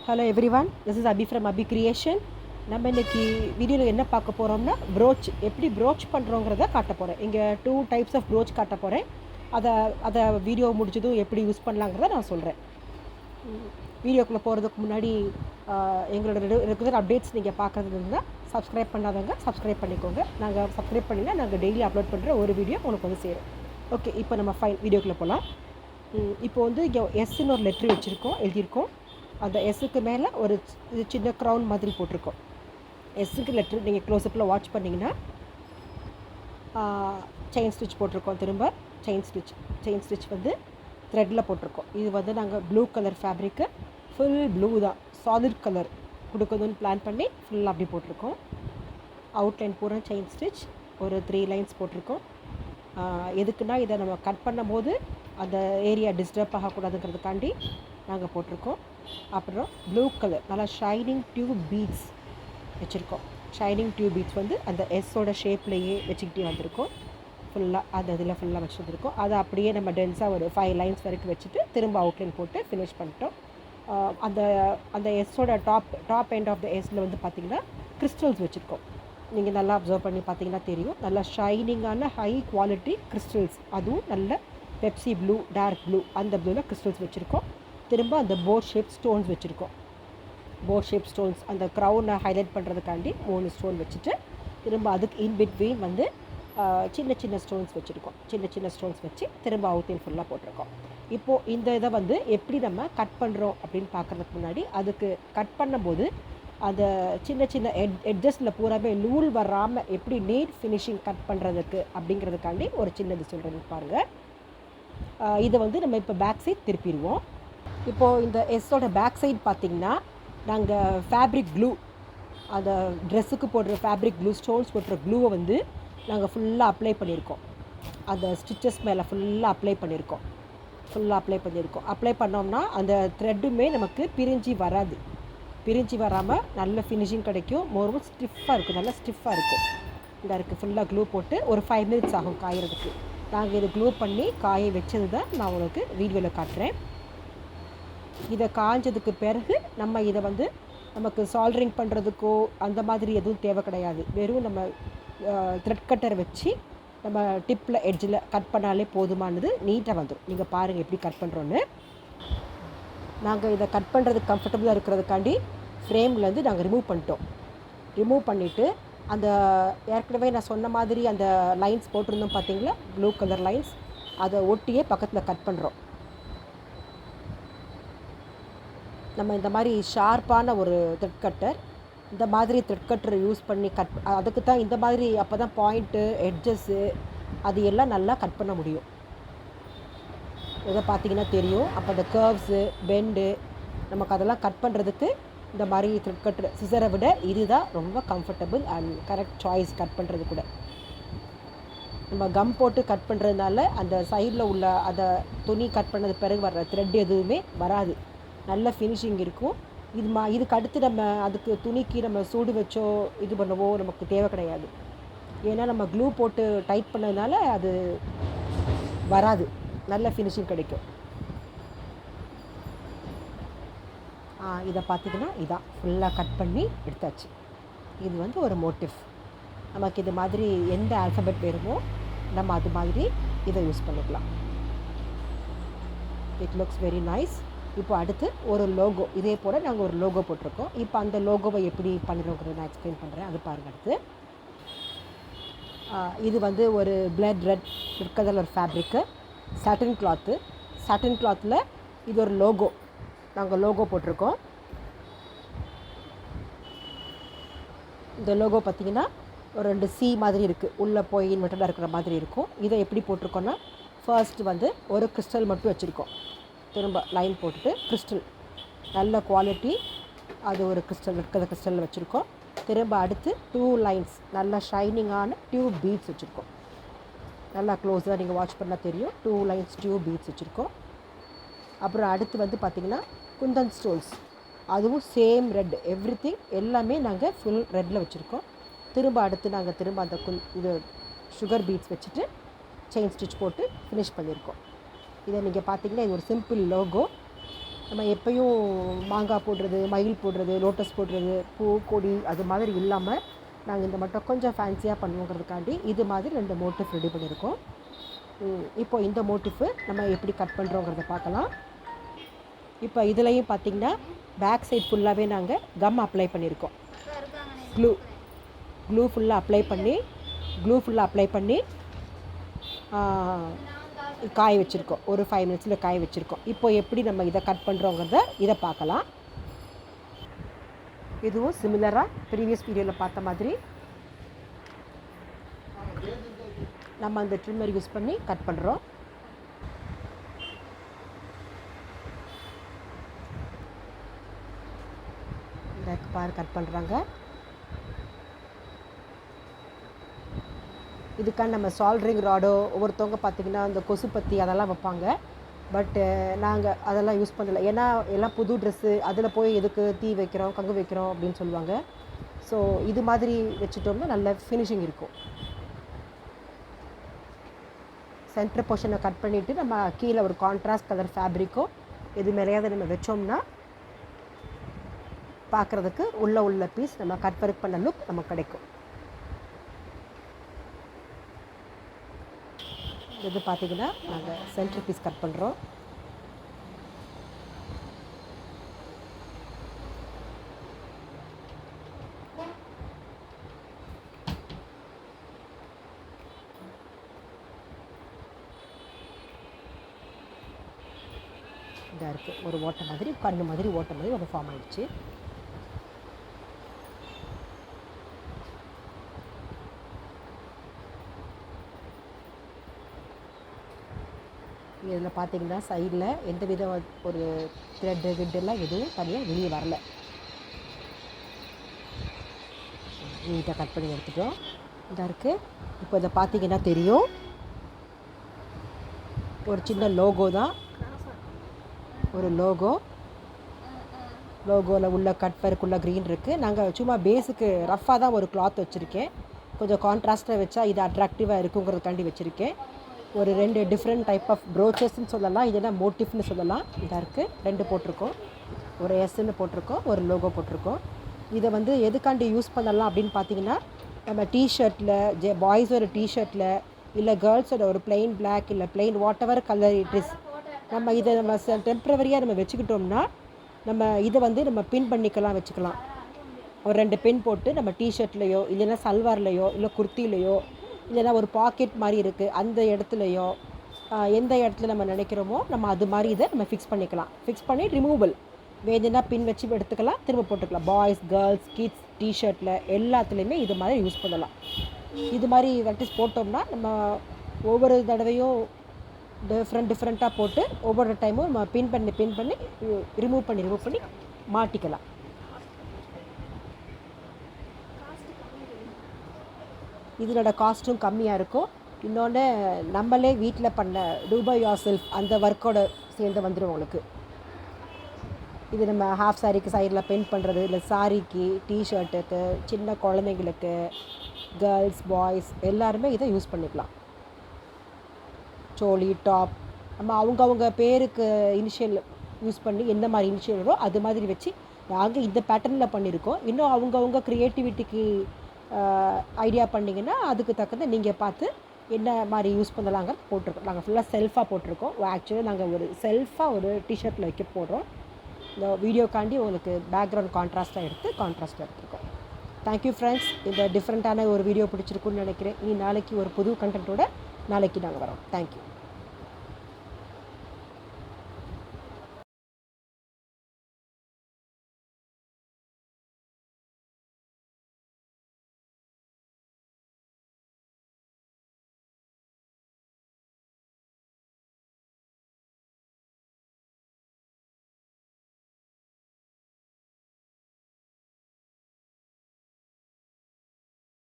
Hello everyone, this is Abhi from Abhi Creation. நம்ம இன்னைக்கு வீடியோவில் என்ன பார்க்க போகிறோம்னா ப்ரோச் எப்படி ப்ரோச் பண்ணுறோங்கிறத காட்ட போகிறேன். இங்கே 2 டைப்ஸ் ஆஃப் ப்ரோச் காட்ட போகிறேன். அதை வீடியோ முடிச்சதும் எப்படி யூஸ் பண்ணலாங்கிறத நான் சொல்கிறேன். வீடியோக்குள்ளே போகிறதுக்கு முன்னாடி எங்களோட ரெகுலர் அப்டேட்ஸ் நீங்கள் பார்க்குறது இருந்தால் சப்ஸ்கிரைப் பண்ணாதவங்க சப்ஸ்கிரைப் பண்ணிக்கோங்க. நாங்கள் சப்ஸ்கிரைப் பண்ணினா நாங்கள் டெய்லி அப்லோட் பண்ணுற ஒரு வீடியோ உங்களுக்கு வந்து சேரும். ஓகே, இப்போ நம்ம வீடியோக்குள்ளே போகலாம். இப்போ வந்து இங்கே எஸ்ன்னு ஒரு லெட்ரு வச்சுருக்கோம், எழுதியிருக்கோம். அந்த எஸ்ஸுக்கு மேலே ஒரு சின்ன க்ரௌன் மாதிரி போட்டிருக்கோம். எஸ்ஸுக்கு லெட்ரு நீங்கள் க்ளோஸ்அப்பில் வாட்ச் பண்ணிங்கன்னா செயின் ஸ்டிச் போட்டிருக்கோம். திரும்ப செயின் ஸ்டிச் வந்து த்ரெட்டில் போட்டிருக்கோம். இது வந்து நாங்கள் blue colour fabric full blue தான், சாலிட் கலர் கொடுக்குதுன்னு பிளான் பண்ணி ஃபுல்லாக அப்படி போட்டிருக்கோம். அவுட்லைன் பூரா செயின் ஸ்டிச் ஒரு 3 லைன்ஸ் போட்டிருக்கோம். எதுக்குன்னா இதை நம்ம கட் பண்ணும் போது அந்த ஏரியா டிஸ்டர்ப் ஆகக்கூடாதுங்கிறதுக்காண்டி நாங்கள் போட்டிருக்கோம். அப்புறம் ப்ளூ கலர் நல்லா ஷைனிங் டியூப் பீட்ஸ் வச்சுருக்கோம். ஷைனிங் டியூப் பீட்ஸ் வந்து அந்த எஸ்ஸோட ஷேப்லேயே வச்சுக்கிட்டே வந்திருக்கோம். ஃபுல்லாக அந்த இதில் ஃபுல்லாக வச்சுருந்துருக்கோம். அதை அப்படியே நம்ம டென்ஸாக ஒரு 5 லைன்ஸ் வரைக்கும் வச்சுட்டு திரும்ப அவுட்லைன் போட்டு ஃபினிஷ் பண்ணிட்டோம். அந்த அந்த எஸ்ஸோட டாப் எண்ட் ஆஃப் த எஸ்ஸில் வந்து பார்த்திங்கன்னா கிறிஸ்டல்ஸ் வச்சுருக்கோம். நீங்கள் நல்லா அப்சர்வ் பண்ணி பார்த்தீங்கன்னா தெரியும். நல்லா ஷைனிங்கான ஹை குவாலிட்டி கிறிஸ்டல்ஸ், அதுவும் நல்ல பெப்சி ப்ளூ, டார்க் ப்ளூ, அந்த ப்ளூவில் கிறிஸ்டல்ஸ் வச்சுருக்கோம். திரும்ப அந்த போட் ஷேப் ஸ்டோன்ஸ் வச்சுருக்கோம். போட் ஷேப் ஸ்டோன்ஸ் அந்த க்ரௌனை ஹைலைட் பண்ணுறதுக்காண்டி 3 ஸ்டோன் வச்சுட்டு திரும்ப அதுக்கு இன் பிட்வீன் வந்து சின்ன சின்ன ஸ்டோன்ஸ் வச்சுருக்கோம். சின்ன ஸ்டோன்ஸ் வச்சு திரும்ப அவுட்லைன் ஃபுல்லாக போட்டிருக்கோம். இப்போது இந்த இதை வந்து எப்படி நம்ம கட் பண்ணுறோம் அப்படின்னு பார்க்குறதுக்கு முன்னாடி அதுக்கு கட் பண்ணும்போது அந்த சின்ன எட்ஜஸில் பூராமே நூல் வராமல் எப்படி நீட் ஃபினிஷிங் கட் பண்ணுறதுக்கு அப்படிங்கிறதுக்காண்டி ஒரு சின்னது சொல்கிறது பாருங்கள். இதை வந்து நம்ம இப்போ பேக் சைட் திருப்பிடுவோம். இப்போது இந்த எஸ்ஸோட பேக் சைட் பார்த்திங்கன்னா நாங்கள் ஃபேப்ரிக் க்ளூ, அந்த ட்ரெஸ்ஸுக்கு போடுற ஃபேப்ரிக் க்ளூ, ஸ்டோன்ஸ் போடுற க்ளூவை வந்து நாங்கள் ஃபுல்லாக அப்ளை பண்ணியிருக்கோம். அந்த ஸ்டிச்சஸ் மேலே ஃபுல்லாக அப்ளை பண்ணியிருக்கோம். அப்ளை பண்ணோம்னா அந்த த்ரெட்டுமே நமக்கு பிரிஞ்சு வராமல் நல்ல ஃபினிஷிங் கிடைக்கும். மோரும் ஸ்டிஃபாக இருக்கும், நல்லா ஸ்டிஃபாக இருக்கும். இந்த இருக்குது ஃபுல்லாக க்ளூ போட்டு ஒரு 5 மினிட்ஸ் ஆகும் காயறதுக்கு. நாங்கள் இதை க்ளூ பண்ணி காய வச்சது தான் நான் உங்களுக்கு வீடியோவில் காட்டுறேன். இதை காய்ஞ்சதுக்கு பிறகு நம்ம இதை வந்து நமக்கு சால்ட்ரிங் பண்ணுறதுக்கோ அந்த மாதிரி எதுவும் தேவை கிடையாது. வெறும் நம்ம த்ரெட் கட்டர் வச்சு நம்ம டிப்பில் எட்ஜில் கட் பண்ணாலே போதுமானது, நீட்டாக வந்துடும். நீங்கள் பாருங்கள் எப்படி கட் பண்ணுறோன்னு. நாங்கள் இதை கட் பண்ணுறதுக்கு கம்ஃபர்டபுளாக இருக்கிறதுக்காண்டி ஃப்ரேம்லேருந்து நாங்கள் ரிமூவ் பண்ணிவிட்டு அந்த ஏற்கனவே நான் சொன்ன மாதிரி அந்த லைன்ஸ் போட்டிருந்தோம் பார்த்தீங்களா, ப்ளூ கலர் லைன்ஸ், அதை ஒட்டியே பக்கத்தில் கட் பண்ணுறோம். நம்ம இந்த மாதிரி ஷார்ப்பான ஒரு த்ரெட் கட்டர், இந்த மாதிரி த்ரெட் கட்டரை யூஸ் பண்ணி அதுக்கு தான் இந்த மாதிரி, அப்போ தான் பாயிண்ட்டு எட்ஜஸ்ஸு அது எல்லாம் நல்லா கட் பண்ண முடியும். இதை பார்த்திங்கன்னா தெரியும். அப்போ அந்த கர்வ்ஸு, பெண்டு, நமக்கு அதெல்லாம் கட் பண்ணுறதுக்கு இந்த மாதிரி த்ரெட் கட்டர் சிசரை விட இதுதான் ரொம்ப comfortable and correct choice. Cut பண்ணுறது கூட நம்ம கம் போட்டு கட் பண்ணுறதுனால அந்த சைடில் உள்ள அந்த துணி கட் பண்ணது பிறகு வர்ற த்ரெட் எதுவுமே வராது, நல்ல ஃபினிஷிங் இருக்கும். இதுக்கு அடுத்து நம்ம அதுக்கு துணிக்கு நம்ம சூடு வச்சோ இது பண்ணவோ நமக்கு தேவை கிடையாது. ஏன்னா நம்ம க்ளூ போட்டு டைட் பண்ணதுனால அது வராது, நல்ல ஃபினிஷிங் கிடைக்கும். இதை பார்த்திங்கன்னா இதான் ஃபுல்லாக கட் பண்ணி எடுத்தாச்சு. இது வந்து ஒரு மோட்டிவ். நமக்கு இது மாதிரி எந்த ஆல்ஃபபெட் வேணுமோ நம்ம அது மாதிரி இதை யூஸ் பண்ணிக்கலாம். It looks very nice. இப்போ அடுத்து ஒரு லோகோ, இதே போல் நாங்கள் ஒரு லோகோ போட்டிருக்கோம். இப்போ அந்த லோகோவை எப்படி பண்ணுறோங்கிறத நான் எக்ஸ்பிளைன் பண்ணுறேன், அது பாருங்கள். அடுத்து இது வந்து ஒரு பிளட் ரெட் கலர் ஃபேப்ரிக்கு, சாட்டின் கிளாத்தில் இது ஒரு லோகோ, நாங்கள் லோகோ போட்டிருக்கோம். இந்த லோகோ பார்த்திங்கன்னா ஒரு 2 சி மாதிரி இருக்குது, உள்ளே போய் இன்வெர்டடாக இருக்கிற மாதிரி இருக்கும். இதை எப்படி போட்டிருக்கோன்னா ஃபர்ஸ்ட்டு வந்து ஒரு கிறிஸ்டல் மட்டும் வச்சுருக்கோம். திரும்ப லைன் போட்டுட்டு கிறிஸ்டல் நல்ல குவாலிட்டி, அது ஒரு கிறிஸ்டல் இருக்கிற கிறிஸ்டலில் வச்சுருக்கோம். திரும்ப அடுத்து 2 லைன்ஸ் நல்ல ஷைனிங்கான டியூப் பீட்ஸ் வச்சுருக்கோம். நல்லா க்ளோஸாக நீங்கள் வாட்ச் பண்ணால் தெரியும். 2 லைன்ஸ் டியூப் பீட்ஸ் வச்சுருக்கோம். அப்புறம் அடுத்து வந்து பார்த்திங்கன்னா குந்தன் ஸ்டோன்ஸ், அதுவும் சேம் ரெட், எவ்ரிதிங் எல்லாமே நாங்கள் ஃபுல் ரெட்டில் வச்சுருக்கோம். திரும்ப அடுத்து நாங்கள் திரும்ப அந்த இது சுகர் பீட்ஸ் வச்சுட்டு செயின் ஸ்டிச் போட்டு ஃபினிஷ் பண்ணியிருக்கோம். இதை நீங்கள் பார்த்தீங்கன்னா இது ஒரு சிம்பிள் லோகோ. நம்ம எப்பயும் மாங்காய் போடுறது, மயில் போடுறது, லோட்டஸ் போடுறது, பூ கொடி அது மாதிரி இல்லாமல் நாங்கள் இந்த மட்டும் கொஞ்சம் ஃபேன்சியாக பண்ணுவோங்கிறதுக்காண்டி இது மாதிரி 2 மோட்டிஃப் ரெடி பண்ணியிருக்கோம். இப்போ இந்த மோட்டிஃபு நம்ம எப்படி கட் பண்ணுறோங்கிறத பார்க்கலாம். இப்போ இதுலேயும் பார்த்திங்கன்னா பேக் சைட் ஃபுல்லாகவே நாங்கள் கம் அப்ளை பண்ணியிருக்கோம். க்ளூ ஃபுல்லாக அப்ளை பண்ணி காய வச்சுருக்கோம். ஒரு 5 மினிட்ஸில் காய வச்சுருக்கோம். இப்போ எப்படி நம்ம இதை கட் பண்ணுறோங்கிறத இதை பார்க்கலாம். இதுவும் சிமிலராக ப்ரீவியஸ் வீடியோவில் பார்த்த மாதிரி நம்ம அந்த ட்ரிம்மர் யூஸ் பண்ணி கட் பண்ணுறோம். கட் பண்ணுறாங்க. இதுக்கான நம்ம சால்ட்ரிங் ராடோ, ஒவ்வொருத்தவங்க பார்த்திங்கன்னா அந்த கொசுப்பத்தி அதெல்லாம் வைப்பாங்க. பட்டு நாங்கள் அதெல்லாம் யூஸ் பண்ணலை. ஏன்னா எல்லாம் புது ட்ரெஸ்ஸு, அதில் போய் எதுக்கு தீ வைக்கிறோம், கங்கு வைக்கிறோம் அப்படின்னு சொல்லுவாங்க. ஸோ இது மாதிரி வச்சுட்டோம்னா நல்ல ஃபினிஷிங் இருக்கும். சென்டர் போர்ஷனை கட் பண்ணிவிட்டு நம்ம கீழே ஒரு கான்ட்ராஸ்ட் கலர் ஃபேப்ரிக்கோ எது மேலேயாவது நம்ம வச்சோம்னா பார்க்குறதுக்கு உள்ள பீஸ் நம்ம கட் ஒர்க் பண்ண லுக் நமக்கு கிடைக்கும். இது பார்த்திங்கன்னா நாங்கள் சென்டர் பீஸ் கட் பண்ணுறோம். இதாக இருக்குது. ஒரு ஓட்டை மாதிரி கண்ணு மாதிரி ஓட்டை மாதிரி ஒரு ஃபார்ம் ஆகிடுச்சு. இதில் பார்த்திங்கன்னா சைடில் எந்த வித ஒரு த்ரெட்டு கிட்டெல்லாம் எதுவும் தனியாக வெளியே வரல. நீட்டாக கட் பண்ணி எடுத்துட்டோம். இதாக இருக்குது. இப்போ இதை பார்த்திங்கன்னா தெரியும், ஒரு சின்ன லோகோ தான். ஒரு லோகோவில் உள்ள கட் ஒர்க்குள்ள க்ரீன் இருக்குது. நாங்கள் சும்மா பேஸுக்கு ரஃப்பாக தான் ஒரு கிளாத் வச்சுருக்கேன். கொஞ்சம் கான்ட்ராஸ்ட்டாக வச்சா இது அட்ராக்டிவாக இருக்குங்கிறதுக்காண்டி வச்சுருக்கேன். ஒரு 2 டிஃப்ரெண்ட் டைப் ஆஃப் ப்ரோச்சஸ்ன்னு சொல்லலாம், இல்லைன்னா மோட்டிஃப்னு சொல்லலாம். இதாக இருக்குது. 2 போட்டிருக்கோம். ஒரு எஸ்ன்னு போட்டிருக்கோம், ஒரு லோகோ போட்டிருக்கோம். இதை வந்து எதுக்காண்டி யூஸ் பண்ணலாம் அப்படின்னு பார்த்தீங்கன்னா, நம்ம டிஷர்ட்டில் பாய்ஸோட டிஷர்ட்டில் இல்லை கேர்ள்ஸோட ஒரு பிளெயின் பிளாக் இல்லை plain what ever colour it is, நம்ம இதை நம்ம டெம்ப்ரவரியாக நம்ம வச்சுக்கிட்டோம்னா நம்ம இதை வந்து நம்ம பின் பண்ணிக்கலாம், வச்சுக்கலாம். ஒரு 2 பின் போட்டு நம்ம டிஷர்ட்லேயோ இல்லைன்னா சல்வார்லேயோ இல்லை குர்த்திலேயோ இல்லைன்னா ஒரு பாக்கெட் மாதிரி இருக்குது அந்த இடத்துலையோ எந்த இடத்துல நம்ம நினைக்கிறோமோ நம்ம அது மாதிரி இதை நம்ம ஃபிக்ஸ் பண்ணிக்கலாம். ஃபிக்ஸ் பண்ணி ரிமூவல் வேணுன்னா பின் வச்சு எடுத்துக்கலாம், திரும்ப போட்டுக்கலாம். பாய்ஸ், கேர்ள்ஸ், கிட்ஸ் டிஷர்ட்டில் எல்லாத்துலேயுமே இது மாதிரி யூஸ் பண்ணலாம். இது மாதிரி வெரைட்டிஸ் போட்டோம்னா நம்ம ஒவ்வொரு தடவையும் டிஃப்ரெண்ட்டாக போட்டு ஒவ்வொரு டைமும் நம்ம பின் பண்ணி ரிமூவ் பண்ணி மாட்டிக்கலாம். இதனோட காஸ்ட்டும் கம்மியாக இருக்கும். இன்னொன்று நம்மளே வீட்டில் பண்ண டூ பை யோர் செல்ஃப் அந்த ஒர்க்கோட சேர்ந்து வந்துடும் உங்களுக்கு. இது நம்ம ஹாஃப் சாரிக்கு சைடில் பெயிண்ட் பண்ணுறது, இல்லை சாரிக்கு, டிஷர்ட்டுக்கு, சின்ன குழந்தைங்களுக்கு, கேர்ள்ஸ், பாய்ஸ் எல்லாருமே இதை யூஸ் பண்ணிக்கலாம். சோலி, டாப் நம்ம அவங்கவுங்க பேருக்கு இனிஷியல் யூஸ் பண்ணி எந்த மாதிரி இனிஷியல் வரும் அது மாதிரி வச்சு நாங்கள் இந்த பேட்டர்னில் பண்ணியிருக்கோம். இன்னும் அவங்கவுங்க க்ரியேட்டிவிட்டிக்கு ஐடியா பண்ணிங்கன்னா அதுக்கு தக்கதை நீங்கள் பார்த்து என்ன மாதிரி யூஸ் பண்ணலாங்க போட்டிருக்கோம். நாங்கள் ஃபுல்லாக செல்ஃபாக போட்டிருக்கோம். ஆக்சுவலாக நாங்கள் ஒரு செல்ஃபாக ஒரு டிஷர்ட்டில் வைக்க போடுறோம். இந்த வீடியோக்காண்டி உங்களுக்கு பேக்ரவுண்ட் கான்ட்ராஸ்ட்டாக எடுத்துருக்கோம். Thank you friends. இந்த டிஃப்ரெண்ட்டான ஒரு வீடியோ பிடிச்சிருக்குன்னு நினைக்கிறேன். நாளைக்கு ஒரு புது கண்டென்ட்டோட நாளைக்கு நாங்கள் வரோம். தேங்க்யூ.